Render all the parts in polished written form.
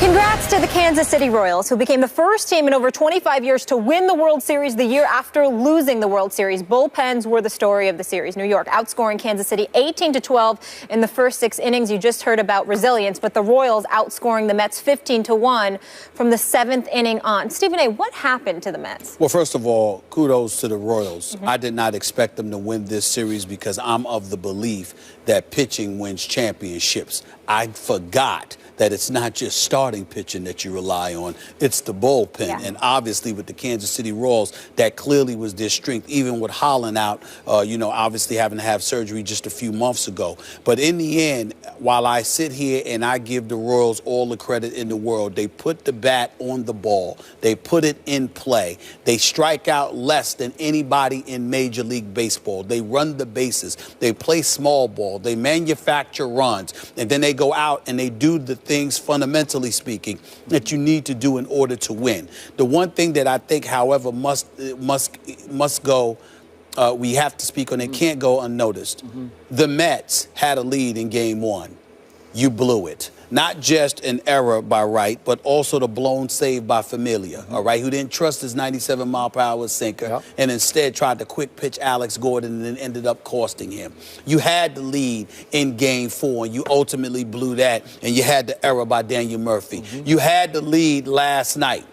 Congrats to the Kansas City Royals, who became the first team in over 25 years to win the World Series the year after losing the World Series. Bullpens were the story of the series. New York outscoring Kansas City 18-12 in the first 6 innings. You just heard about resilience, but the Royals outscoring the Mets 15-1 from the 7th inning on. Stephen A., what happened to the Mets? Well, first of all, kudos to the Royals. I did not expect them to win this series because I'm of the belief that pitching wins championships. I forgot that it's not just starting pitching that you rely on, it's the bullpen. Yeah. And obviously with the Kansas City Royals, that clearly was their strength, even with Holland out, obviously having to have surgery just a few months ago. But in the end, while I sit here and I give the Royals all the credit in the world, they put the bat on the ball. They put it in play. They strike out less than anybody in Major League Baseball. They run the bases. They play small ball. They manufacture runs. And then they go out and they do the things, fundamentally speaking, that you need to do in order to win. The one thing that I think, however, must go, we have to speak on, it can't go unnoticed. The Mets had a lead in Game 1. You blew it. Not just an error by Wright, but also the blown save by Familia, all right, who didn't trust his 97-mile-per-hour sinker and instead tried to quick pitch Alex Gordon and then ended up costing him. You had the lead in Game 4, and you ultimately blew that, and you had the error by Daniel Murphy. You had the lead last night.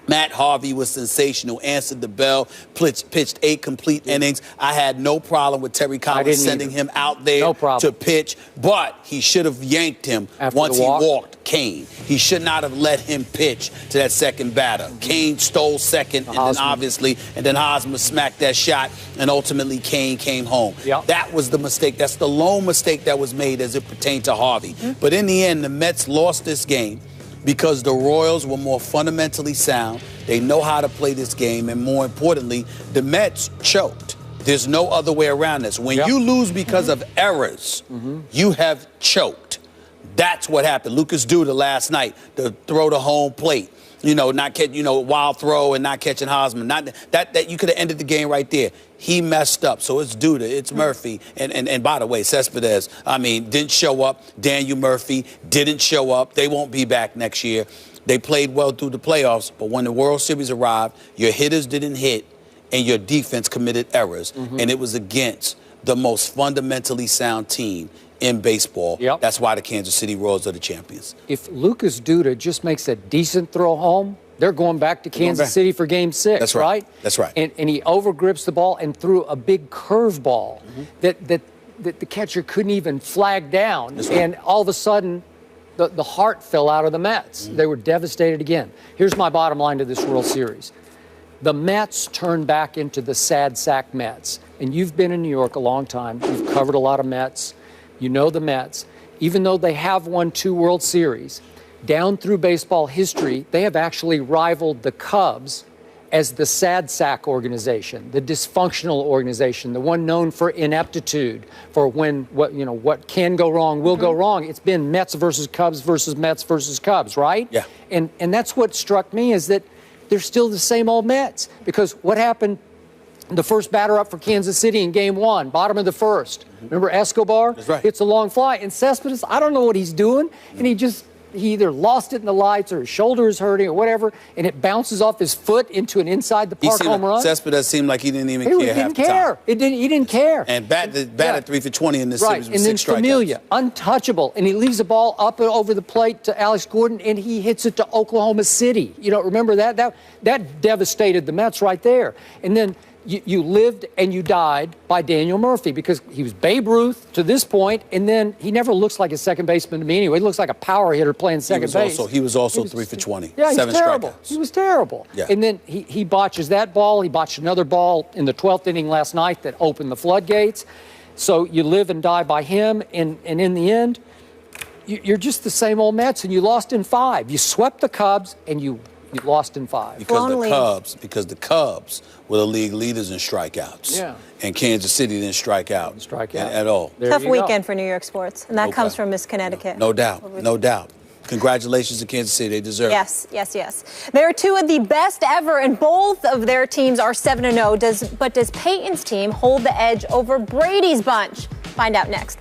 Matt Harvey was sensational, answered the bell, pitched 8 complete innings. I had no problem with Terry Collins sending him out there to pitch, but he should have yanked him once he walked Kane. He should not have let him pitch to that second batter. Kane stole second, and then Hosmer smacked that shot, and ultimately Kane came home. That was the mistake. That's the lone mistake that was made as it pertained to Harvey. But in the end, the Mets lost this game because the Royals were more fundamentally sound. They know how to play this game, and more importantly, the Mets choked. There's no other way around this. When you lose because of errors, you have choked. That's what happened. Lucas Duda last night, the throw to home plate, not catch, wild throw and not catching Hosmer. That you could have ended the game right there. He messed up. So it's Duda, it's Murphy, and by the way, Cespedes, didn't show up. Daniel Murphy didn't show up. They won't be back next year. They played well through the playoffs, but when the World Series arrived, your hitters didn't hit and your defense committed errors, and it was against the most fundamentally sound team in baseball. That's why the Kansas City Royals are the champions. If Lucas Duda just makes a decent throw home, they're going back to Kansas City for Game 6, That's right? That's right. And he overgrips the ball and threw a big curveball that the catcher couldn't even flag down. And all of a sudden, the heart fell out of the Mets. They were devastated again. Here's my bottom line to this World Series. The Mets turned back into the sad sack Mets. And you've been in New York a long time. You've covered a lot of Mets. You know the Mets. Even though they have won 2 World Series, down through baseball history, they have actually rivaled the Cubs as the sad sack organization, the dysfunctional organization, the one known for ineptitude, for when what can go wrong will go wrong. It's been Mets versus Cubs versus Mets versus Cubs, right? Yeah. And that's what struck me, is that they're still the same old Mets. Because what happened? The first batter up for Kansas City in Game 1, bottom of the first. Remember Escobar? That's right. Hits a long fly. And Cespedes, I don't know what he's doing. And he either lost it in the lights or his shoulder is hurting or whatever, and it bounces off his foot into an inside-the-park home run. Cespedes seemed like he didn't even care half the time. He didn't care. And batted 3 for 20 in this series with 6 strikeouts. And then Familia, untouchable, and he leaves the ball up and over the plate to Alex Gordon, and he hits it to Oklahoma City. Remember that? That devastated the Mets right there. And then you lived and you died by Daniel Murphy, because he was Babe Ruth to this point, and then he never looks like a second baseman to me anyway. He looks like a power hitter playing second base. He was also 3 for 20. Yeah, 7 terrible. strikeouts. He was terrible. Yeah. And then he botches that ball. He botched another ball in the 12th inning last night that opened the floodgates. So you live and die by him, and in the end, you're just the same old Mets, and you lost in 5. You swept the Cubs, and you lost in 5. Because the Cubs were the league leaders in strikeouts. Yeah. And Kansas City didn't strike out at all. Tough weekend for New York sports, and that comes from Miss Connecticut. No doubt. No doubt. Congratulations to Kansas City. They deserve it. Yes. They're 2 of the best ever, and both of their teams are 7-0. But does Peyton's team hold the edge over Brady's bunch? Find out next.